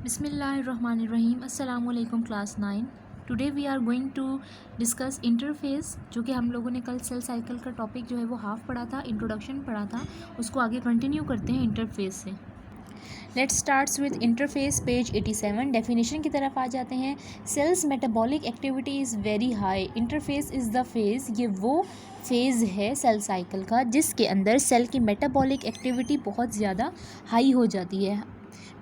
बिस्मिल्लाहिर्रहमानिर्रहीम अस्सलाम वालेकुम class 9। Today we are going to discuss interface, जो कि हम लोगों ने कल सेल साइकिल का टॉपिक जो है वो हाफ पढ़ा था, इंट्रोडक्शन पढ़ा था, उसको आगे कंटिन्यू करते हैं इंटरफेस से। Let's starts with interface, page 87। Definition की तरफ आ जाते हैं। Cells metabolic activity is very high. Interface is the phase, ये वो फेज़ है सेल साइकिल का जिसके अंदर सेल की मेटाबॉलिक एक्टिविटी बहुत ज़्यादा हाई हो जाती है।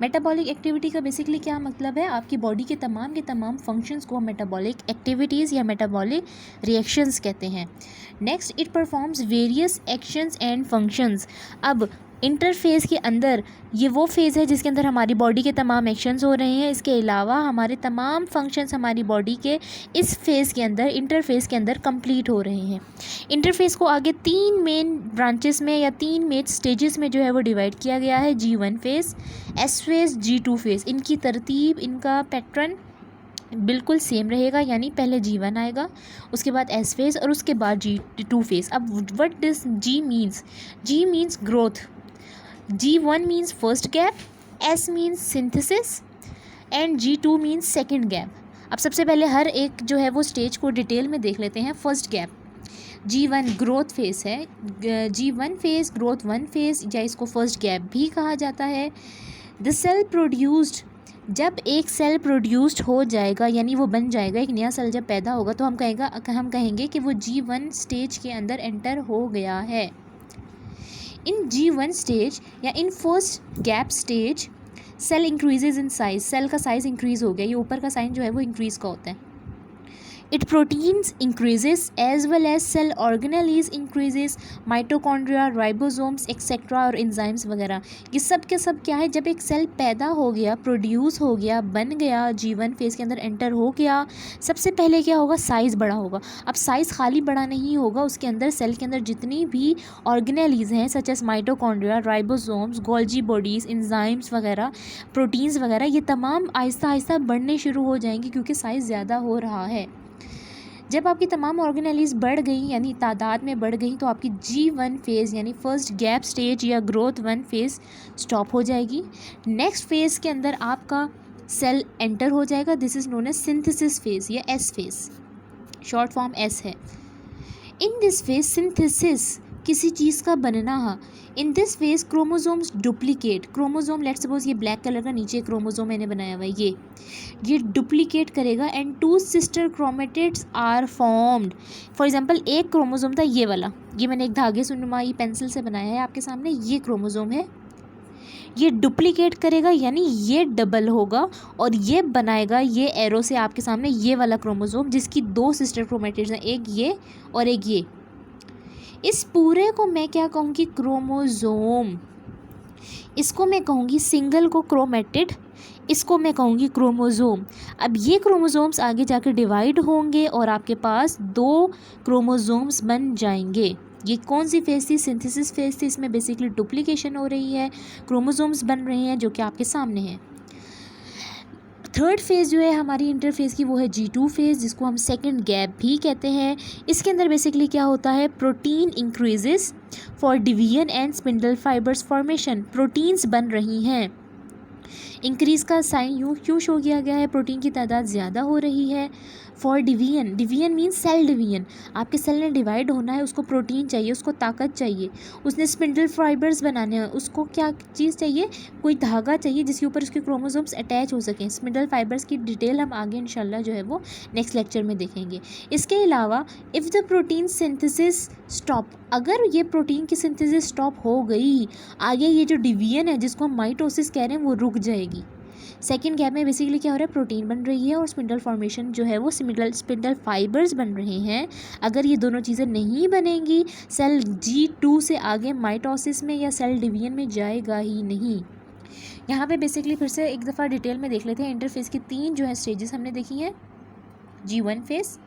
मेटाबॉलिक एक्टिविटी का बेसिकली क्या मतलब है? आपकी बॉडी के तमाम फंक्शंस को मेटाबॉलिक एक्टिविटीज़ या मेटाबॉलिक रिएक्शंस कहते हैं। Next, it performs various actions and functions. अब इंटरफेस के अंदर ये वो फेज़ है जिसके अंदर हमारी बॉडी के तमाम एक्शंस हो रहे हैं। इसके अलावा हमारे तमाम फंक्शंस हमारी बॉडी के इस फेज़ के अंदर, इंटरफेस के अंदर कंप्लीट हो रहे हैं। इंटरफेस को आगे 3 मेन ब्रांचेस में या 3 मेन स्टेजेस में जो है वो डिवाइड किया गया है। G1 phase, S phase, G2 phase. इनकी तरतीब, इनका पैटर्न बिल्कुल सेम रहेगा, यानी पहले G1 आएगा, उसके बाद S फेज़ और उसके बाद G2 फेज़। अब what does G means? G means growth, G1 means first gap, S means synthesis and G2 means second gap. अब सबसे पहले हर एक जो है वो स्टेज को डिटेल में देख लेते हैं। First gap, G1 growth phase है। G1 फेज़ ग्रोथ 1 फेज़, या इसको फर्स्ट गैप भी कहा जाता है। द सेल प्रोड्यूस्ड, जब एक सेल प्रोड्यूस्ड हो जाएगा यानी वो बन जाएगा, एक नया सेल जब पैदा होगा तो हम कहेंगे कि वो G1 स्टेज के अंदर एंटर हो गया है। इन G1 स्टेज या in first gap stage cell increases in size, cell का साइज इंक्रीज हो गया। ये ऊपर का साइन जो है वो इंक्रीज का होता है। It proteins increases as well as cell organelles increases, mitochondria, ribosomes etc और enzymes वगैरह। ये सब के सब क्या है? जब एक सेल पैदा हो गया, प्रोड्यूस हो गया, बन गया, G1 फेज़ के अंदर एंटर हो गया, सबसे पहले क्या होगा? साइज़ बड़ा होगा। अब साइज़ खाली बड़ा नहीं होगा, उसके अंदर सेल के अंदर जितनी भी ऑर्गेनेलीज हैं such as mitochondria, ribosomes, Golgi bodies, enzymes वगैरह, प्रोटीन्स वगैरह, ये तमाम आहिस्ता आहिस्ता बढ़ने शुरू हो जाएंगे क्योंकि साइज़ ज़्यादा हो रहा है। जब आपकी तमाम ऑर्गेनेलीज बढ़ गई यानी तादाद में बढ़ गई तो आपकी G1 फेज़ यानी फर्स्ट गैप स्टेज या ग्रोथ 1 फेज़ स्टॉप हो जाएगी। नेक्स्ट फेज़ के अंदर आपका सेल एंटर हो जाएगा। This is known as synthesis phase या S phase, short form S है। इन दिस फेज सिंथेसिस, किसी चीज़ का बनना। हाँ, in this phase chromosomes duplicate. Chromosome, let's suppose ये ब्लैक कलर का नीचे क्रोमोजोम मैंने बनाया हुआ है, ये डुप्लीकेट करेगा and 2 sister chromatids are formed. For example एक क्रोमोजोम था ये वाला, ये मैंने एक धागे से नुमाई पेंसिल से बनाया है आपके सामने, ये क्रोमोजोम है। ये डुप्लीकेट करेगा यानी ये डबल होगा और ये बनाएगा, ये एरो से आपके सामने, ये वाला क्रोमोजोम जिसकी 2 सिस्टर क्रोमेटिड्स हैं, एक ये और एक ये। इस पूरे को मैं क्या कहूँगी? क्रोमोजोम। इसको मैं कहूँगी सिंगल को क्रोमेटिड, इसको मैं कहूँगी क्रोमोजोम। अब ये क्रोमोजोम्स आगे जाकर डिवाइड होंगे और आपके पास 2 क्रोमोजोम्स बन जाएंगे। ये कौन सी फेज़ थी? सिंथेसिस फेज़ थी। इसमें बेसिकली डुप्लीकेशन हो रही है, क्रोमोजोम्स बन रहे हैं जो कि आपके सामने हैं। थर्ड फेज़ जो है हमारी इंटरफेस की वो है G2 फेज़, जिसको हम सेकंड गैप भी कहते हैं। इसके अंदर बेसिकली क्या होता है? Protein increases for division and spindle fibres formation. Proteins बन रही हैं। इंक्रीज़ का साइन यूँ क्यों शो किया गया है? प्रोटीन की तादाद ज़्यादा हो रही है। For division, division means cell division, आपके सेल ने डिवाइड होना है, उसको प्रोटीन चाहिए, उसको ताकत चाहिए। उसने स्पिंडल फाइबर्स बनाने हैं, उसको क्या चीज़ चाहिए? कोई धागा चाहिए जिसके ऊपर उसके क्रोमोसोम्स अटैच हो सकें। स्पिंडल फाइबर्स की डिटेल हम आगे इंशाल्लाह जो है वो नेक्स्ट लेक्चर में देखेंगे। इसके अलावा if the protein synthesis stop, अगर ये प्रोटीन की सिंथेसिस स्टॉप हो गई, आगे ये जो डिवीजन है जिसको हम माइटोसिस कह रहे हैं वो रुक जाएगी। सेकेंड गैप में बेसिकली क्या हो रहा है? प्रोटीन बन रही है और स्पिंडल फॉर्मेशन जो है वो स्पिंडल फाइबर्स बन रहे हैं। अगर ये दोनों चीज़ें नहीं बनेंगी, सेल G2 से आगे माइटोसिस में या सेल डिवीजन में जाएगा ही नहीं। यहाँ पे बेसिकली फिर से एक दफ़ा डिटेल में देख लेते हैं। इंटरफेस की 3 जो है स्टेजेस हमने देखी हैं। G1 phase,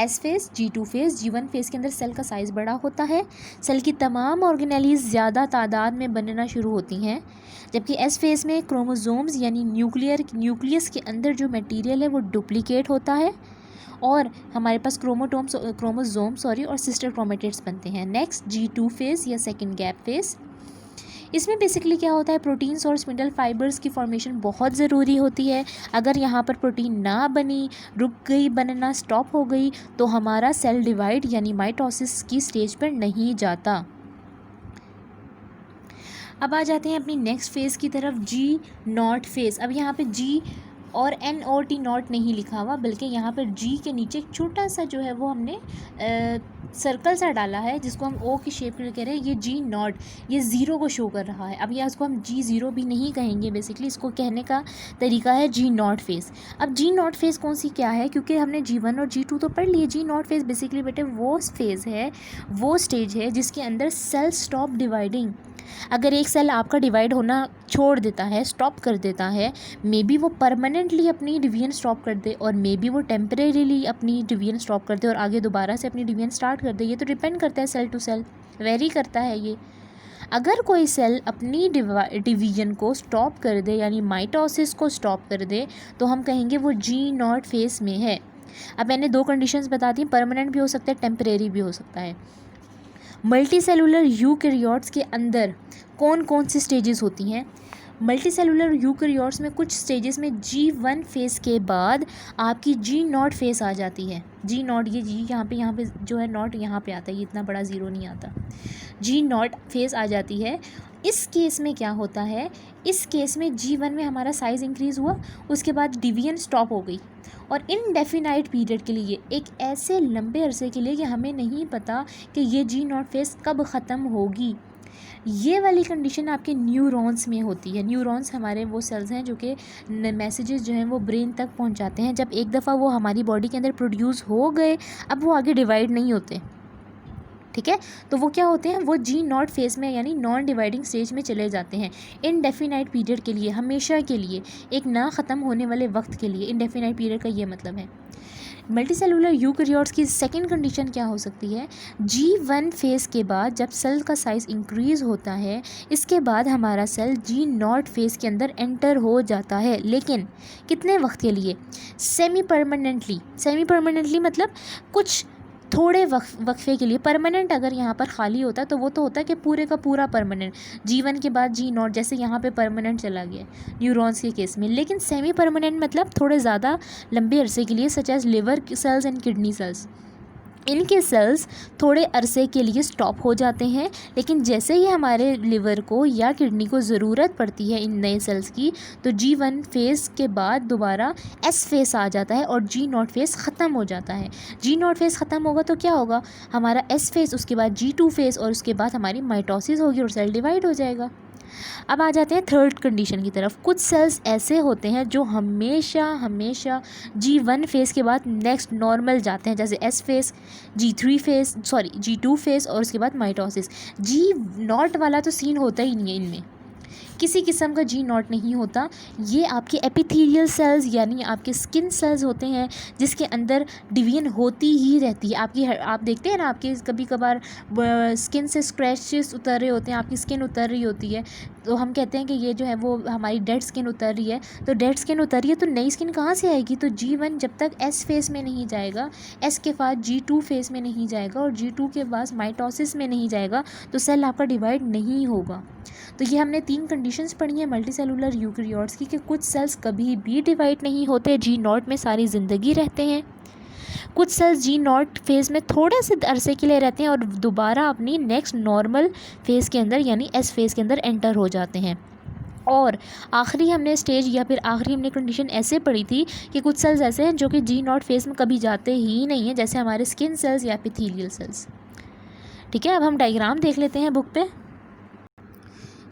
S phase, G2 phase. G1 phase के अंदर सेल का साइज़ बड़ा होता है, सेल की तमाम ऑर्गेनेलीज ज़्यादा तादाद में बनना शुरू होती हैं, जबकि S फेज़ में क्रोमोजोम्स यानी न्यूक्लियस के अंदर जो मटेरियल है वो डुप्लीकेट होता है और हमारे पास क्रोमोजोम और सिस्टर क्रोमेटिड्स बनते हैं। नेक्स्ट G2 फेज़ या सेकेंड गैप फेज़। इसमें बेसिकली क्या होता है, प्रोटीन्स और स्पिंडल फाइबर्स की फॉर्मेशन बहुत ज़रूरी होती है। अगर यहाँ पर प्रोटीन ना बनी, रुक गई, बनना स्टॉप हो गई, तो हमारा सेल डिवाइड यानी माइटोसिस की स्टेज पर नहीं जाता। अब आ जाते हैं अपनी नेक्स्ट फेज़ की तरफ, जी नॉट फेज़। अब यहाँ पे जी और एन और टी नॉट नहीं लिखा हुआ, बल्कि यहाँ पर जी के नीचे एक छोटा सा जो है वो हमने सर्कल सा डाला है, जिसको हम ओ की शेप में कह रहे हैं। ये जी नॉट, ये ज़ीरो को शो कर रहा है। अब यहाँ इसको हम जी ज़ीरो भी नहीं कहेंगे, बेसिकली इसको कहने का तरीका है जी नॉट फेज़। अब जी नॉट फेज़ कौन सी क्या है, क्योंकि हमने G1 और G2 तो पढ़ लिए। जी नॉट फेज़ बेसिकली बेटे वो फेज़ है, वो स्टेज है जिसके अंदर सेल स्टॉप डिवाइडिंग। अगर एक सेल आपका डिवाइड होना छोड़ देता है, स्टॉप कर देता है, मे बी वो परमानेंटली अपनी डिवीजन स्टॉप कर दे, और मे बी वो टेम्परेरीली अपनी डिवीजन स्टॉप कर दे और आगे दोबारा से अपनी डिवीजन स्टार्ट कर दे। ये तो डिपेंड करता है सेल टू सेल, वेरी करता है ये। अगर कोई सेल अपनी डिवीजन को स्टॉप कर दे यानी माइटोसिस को स्टॉप कर दे, तो हम कहेंगे वो जी नॉट फेज में है। अब मैंने दो कंडीशंस बता दी, परमानेंट भी हो सकता है, टेम्परेरी भी हो सकता है। मल्टी सेलुलर यूकैरियोट्स के अंदर कौन कौन सी स्टेजेस होती हैं? मल्टी सेलुलर यूकैरियोट्स में कुछ स्टेजेस में G1 फेज़ के बाद आपकी जी नॉट फेज़ आ जाती है। जी नॉट, ये जी यहाँ पे जो है नॉट यहाँ पे आता है, ये इतना बड़ा ज़ीरो नहीं आता। जी नॉट फेज़ आ जाती है। इस केस में क्या होता है, इस केस में G1 में हमारा साइज़ इंक्रीज़ हुआ, उसके बाद डिवीजन स्टॉप हो गई, और इनडेफिनाइट पीरियड के लिए, एक ऐसे लंबे अरसे के लिए कि हमें नहीं पता कि ये जी नॉट फेज़ कब ख़त्म होगी। ये वाली कंडीशन आपके न्यूरॉन्स में होती है। न्यूरॉन्स हमारे वो सेल्स हैं जो कि मैसेजेस जो हैं वो ब्रेन तक पहुंचाते हैं। जब एक दफ़ा वो हमारी बॉडी के अंदर प्रोड्यूस हो गए, अब वो आगे डिवाइड नहीं होते, ठीक है। तो वो क्या होते हैं, वो जी नॉट फेज़ में यानी नॉन डिवाइडिंग स्टेज में चले जाते हैं इनडेफिनाइट पीरियड के लिए, हमेशा के लिए, एक ना ख़त्म होने वाले वक्त के लिए। इनडेफिनाइट पीरियड का ये मतलब है। मल्टी सेलुलर यूकैरियोट्स की सेकेंड कंडीशन क्या हो सकती है, G1 फेज़ के बाद जब सेल का साइज़ इंक्रीज़ होता है, इसके बाद हमारा सेल जी नॉट फेज़ के अंदर एंटर हो जाता है, लेकिन कितने वक्त के लिए, सेमी परमानेंटली मतलब कुछ थोड़े वक्फे के लिए। परमानेंट अगर यहाँ पर खाली होता तो वो तो होता कि पूरे का पूरा परमानेंट, G1 के बाद जी नॉट, जैसे यहाँ पे परमानेंट चला गया न्यूरॉन्स के केस में। लेकिन सेमी परमानेंट मतलब थोड़े ज़्यादा लंबे अरसे के लिए, such as liver cells and kidney cells. इनके सेल्स थोड़े अरसे के लिए स्टॉप हो जाते हैं, लेकिन जैसे ही हमारे लिवर को या किडनी को ज़रूरत पड़ती है इन नए सेल्स की, तो G1 फेज़ के बाद दोबारा S फेज़ आ जाता है और जी नॉट फेज़ ख़त्म हो जाता है। जी नॉट फेज़ ख़त्म होगा तो क्या होगा, हमारा S फेज़, उसके बाद G2 फेज़, और उसके बाद हमारी माइटोसिस होगी और सेल डिवाइड हो जाएगा। अब आ जाते हैं थर्ड कंडीशन की तरफ। कुछ सेल्स ऐसे होते हैं जो हमेशा G1 फेज़ के बाद नेक्स्ट नॉर्मल जाते हैं, जैसे S फेज़, G2 फेज़, और उसके बाद माइटोसिस। जी नॉट वाला तो सीन होता ही नहीं है, इनमें किसी किस्म का जी नॉट नहीं होता। ये आपके एपिथेलियल सेल्स यानी आपके स्किन सेल्स होते हैं, जिसके अंदर डिवीजन होती ही रहती है। आप देखते हैं ना, आपके कभी कभार स्किन से स्क्रैचेस उतर रहे होते हैं, आपकी स्किन उतर रही होती है, तो हम कहते हैं कि ये जो है वो हमारी डेड स्किन उतर रही है। तो डेड स्किन उतर रही है तो नई स्किन कहाँ से आएगी, तो G1 जब तक S फेज़ में नहीं जाएगा, S के बाद G2 फेज़ में नहीं जाएगा, और G2 के बाद माइटोसिस में नहीं जाएगा, तो सेल आपका डिवाइड नहीं होगा। तो ये हमने 3 कंडीशंस पढ़ी हैं मल्टी सेलुलर यूकैरियोट्स की, कि कुछ सेल्स कभी भी डिवाइड नहीं होते, जी नॉट में सारी ज़िंदगी रहते हैं। कुछ सेल्स जी नॉट फेज़ में थोड़े से अरसे के लिए रहते हैं और दोबारा अपनी नेक्स्ट नॉर्मल फेज़ के अंदर यानी S फेज़ के अंदर एंटर हो जाते हैं। और आखिरी हमने स्टेज या फिर आखिरी हमने कंडीशन ऐसे पढ़ी थी कि कुछ सेल्स ऐसे हैं जो कि जी नॉट फेज़ में कभी जाते ही नहीं हैं, जैसे हमारे स्किन सेल्स या एपिथेलियल सेल्स। ठीक है, अब हम डायग्राम देख लेते हैं बुक पे।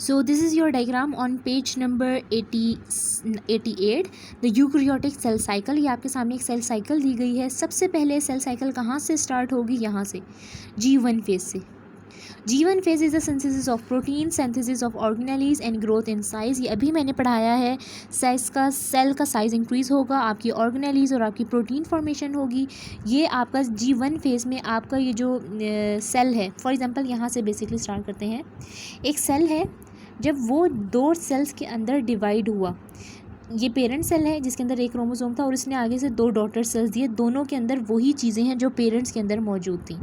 So this is your diagram on page number 88, the eukaryotic cell cycle। ये आपके सामने एक सेल साइकिल दी गई है। सबसे पहले सेल साइकिल कहाँ से स्टार्ट होगी, यहाँ से G1 फेज़ से। G1 phase is the synthesis of protein, synthesis of organelles and growth in size. ये अभी मैंने पढ़ाया है, साइज़ का, सेल का साइज़ इंक्रीज़ होगा, आपकी ऑर्गेनेलीज और आपकी प्रोटीन फॉर्मेशन होगी। ये आपका G1 फेज़ में आपका ये जो सेल है, फॉर एग्जांपल यहाँ से बेसिकली स्टार्ट करते हैं। एक सेल है, जब वो 2 सेल्स के अंदर डिवाइड हुआ, ये पेरेंट सेल है जिसके अंदर एक क्रोमोसोम था और इसने आगे से 2 डॉटर सेल्स दिए, दोनों के अंदर वही चीज़ें हैं जो पेरेंट्स के अंदर मौजूद थी।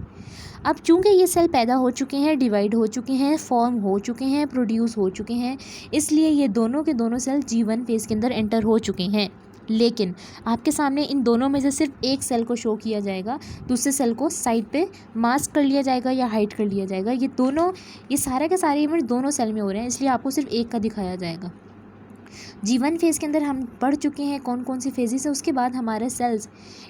अब चूँकि ये सेल पैदा हो चुके हैं, डिवाइड हो चुके हैं, फॉर्म हो चुके हैं, प्रोड्यूस हो चुके हैं, इसलिए ये दोनों के दोनों सेल G1 फेज़ के अंदर एंटर हो चुके हैं। लेकिन आपके सामने इन दोनों में से सिर्फ एक सेल को शो किया जाएगा, दूसरे सेल को साइड पे मास्क कर लिया जाएगा या हाइड कर लिया जाएगा। ये सारे के सारे इवेंट दोनों सेल में हो रहे हैं, इसलिए आपको सिर्फ एक का दिखाया जाएगा। G1 फेज़ के अंदर हम पढ़ चुके हैं कौन कौन सी फेजेस है। उसके बाद हमारे सेल्स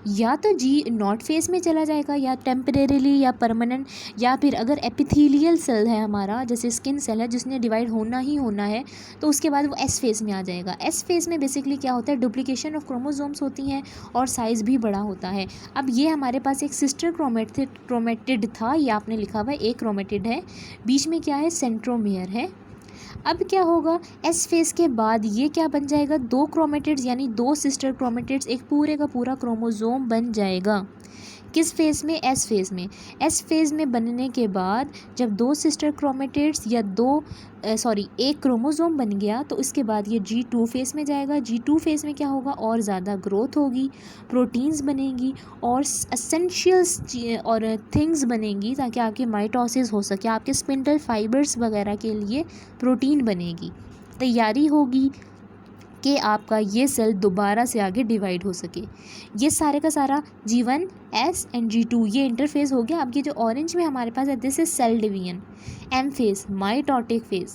या तो G0 फेज़ में चला जाएगा, या टेम्परेरीली या परमानेंट, या फिर अगर एपिथेलियल सेल है हमारा, जैसे स्किन सेल है जिसने डिवाइड होना ही होना है, तो उसके बाद वो S फेज़ में आ जाएगा। S फेज़ में बेसिकली क्या होता है, डुप्लीकेशन ऑफ क्रोमोसोम्स होती हैं और साइज़ भी बड़ा होता है। अब ये हमारे पास एक सिस्टर क्रोमेटिड था, ये आपने लिखा हुआ है, एक क्रोमेटिड है, बीच में क्या है, सेंट्रोमियर है। अब क्या होगा, एस फेज़ के बाद ये क्या बन जाएगा, दो क्रोमेटिड्स यानी दो सिस्टर क्रोमेटिड्स, एक पूरे का पूरा क्रोमोसोम बन जाएगा। किस फेज़ में, एस फेज़ में। एस फेज़ में बनने के बाद जब दो सिस्टर क्रोमेटिड्स या एक क्रोमोसोम बन गया, तो इसके बाद ये G2 फेज़ में जाएगा। G2 फेज़ में क्या होगा, और ज़्यादा ग्रोथ होगी, प्रोटीन्स बनेंगी और एसेंशियल्स और थिंग्स बनेंगी, ताकि आपकी माइटोसिस हो सके, आपके स्पिंडल फाइबर्स वगैरह के लिए प्रोटीन बनेगी, तैयारी होगी कि आपका ये सेल दोबारा से आगे डिवाइड हो सके। ये सारे का सारा G1, S एंड G2 ये इंटरफेस हो गया। अब ये जो ऑरेंज में हमारे पास है, this is cell division. M phase, mitotic phase.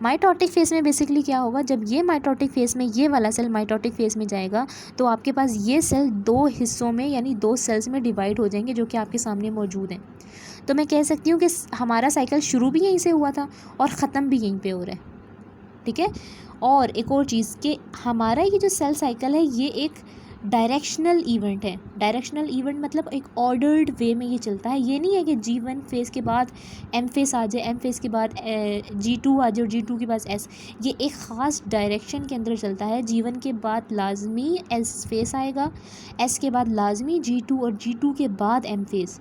Mitotic phase में बेसिकली क्या होगा, जब ये माइटोटिक फेज़ में ये वाला सेल माइटोटिक फेज़ में जाएगा, तो आपके पास ये सेल दो हिस्सों में यानी दो सेल्स में डिवाइड हो जाएंगे, जो कि आपके सामने मौजूद हैं। तो मैं कह सकती हूँ कि हमारा साइकिल शुरू भी यहीं से हुआ था और ख़त्म भी यहीं पे हो रहा है, ठीक है। और एक और चीज़ कि हमारा ये जो सेल साइकिल है, ये एक डायरेक्शनल इवेंट है। डायरेक्शनल इवेंट मतलब एक ऑर्डर्ड वे में ये चलता है। ये नहीं है कि G1 फेज़ के बाद M फेज़ आ जाए, M फेज़ के बाद G2 आ जाए और G2 के बाद S। ये एक ख़ास डायरेक्शन के अंदर चलता है। G1 के बाद लाजमी S फेज़ आएगा, S के बाद लाजमी G2 और G2 के बाद M फेज़।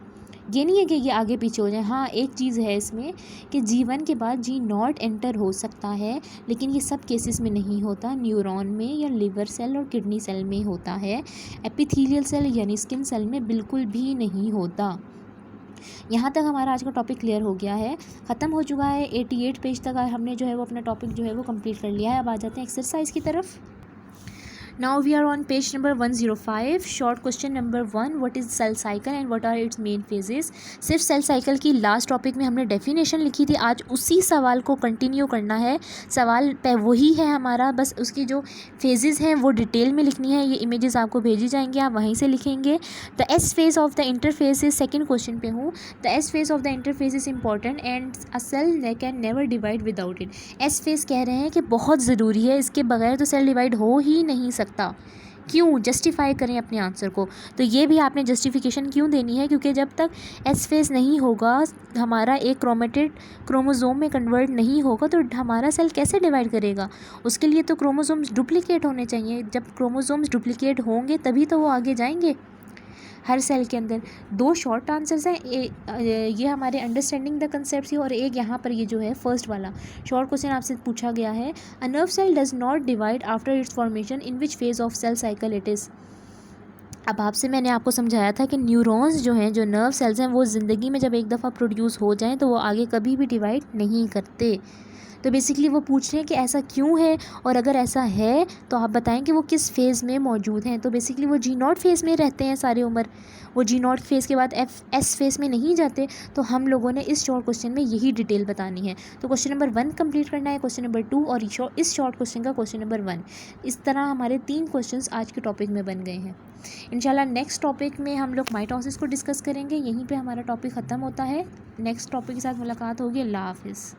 ये नहीं है कि ये आगे पीछे हो जाए। हाँ, एक चीज़ है इसमें कि G1 के बाद G0 एंटर हो सकता है, लेकिन ये सब केसेस में नहीं होता। न्यूरॉन में या लिवर सेल और किडनी सेल में होता है, एपिथेलियल सेल यानी स्किन सेल में बिल्कुल भी नहीं होता। यहाँ तक हमारा आज का टॉपिक क्लियर हो गया है, ख़त्म हो चुका है। 88 पेज तक हमने जो है वो अपना टॉपिक जो है वो कंप्लीट कर लिया है। अब आ जाते हैं एक्सरसाइज की तरफ। Now we are on page number 105. Short question number 1, what is cell cycle and what are its main phases? सिर्फ सेल साइकिल की लास्ट टॉपिक में हमने डेफिनेशन लिखी थी, आज उसी सवाल को कंटिन्यू करना है। सवाल पे वही है हमारा, बस उसकी जो फेजेस हैं वो डिटेल में लिखनी है। ये इमेजेस आपको भेजी जाएंगी, आप वहीं से लिखेंगे। The S phase of the interface is, second question पे हूँ। The S phase of the interface is important and a cell can never divide without it. S phase कह रहे हैं कि बहुत ज़रूरी है, इसके बगैर तो सेल डिवाइड हो ही नहीं सकता। क्यों, जस्टिफाई करें अपने आंसर को। तो ये भी आपने जस्टिफिकेशन क्यों देनी है, क्योंकि जब तक एस फेज नहीं होगा, हमारा एक क्रोमेटिड क्रोमोसोम में कन्वर्ट नहीं होगा, तो हमारा सेल कैसे डिवाइड करेगा। उसके लिए तो क्रोमोसोम्स डुप्लीकेट होने चाहिए। जब क्रोमोसोम्स डुप्लीकेट होंगे तभी तो वो आगे जाएंगे। हर सेल के अंदर दो शॉर्ट आंसर्स हैं, ये हमारे अंडरस्टैंडिंग द कंसेप्ट ही, और एक यहाँ पर ये जो है फर्स्ट वाला शॉर्ट क्वेश्चन आपसे पूछा गया है। A nerve cell does not divide after its formation, in which phase of cell cycle it is. अब मैंने आपको समझाया था कि न्यूरॉन्स जो हैं, जो नर्व सेल्स हैं, वो ज़िंदगी में जब एक दफ़ा प्रोड्यूस हो जाएं तो वो आगे कभी भी डिवाइड नहीं करते। तो बेसिकली वो पूछ रहे हैं कि ऐसा क्यों है, और अगर ऐसा है तो आप बताएं कि वो किस फेज़ में मौजूद हैं। तो बेसिकली वो G0 फेज़ में रहते हैं सारी उम्र, वो G0 फेज़ के बाद S फेज़ में नहीं जाते। तो हम लोगों ने इस शॉर्ट क्वेश्चन में यही डिटेल बतानी है। तो क्वेश्चन नंबर 1 कंप्लीट करना है, क्वेश्चन नंबर 2 और इस शॉर्ट क्वेश्चन का क्वेश्चन नंबर 1। इस तरह हमारे 3 क्वेश्चन आज के टॉपिक में बन गए हैं। इंशाल्लाह नेक्स्ट टॉपिक में हम लोग माइटोसिस को डिस्कस करेंगे। यहीं पर हमारा टॉपिक ख़त्म होता है। नेक्स्ट टॉपिक के साथ मुलाकात होगी। अल्लाह हाफ़िज़।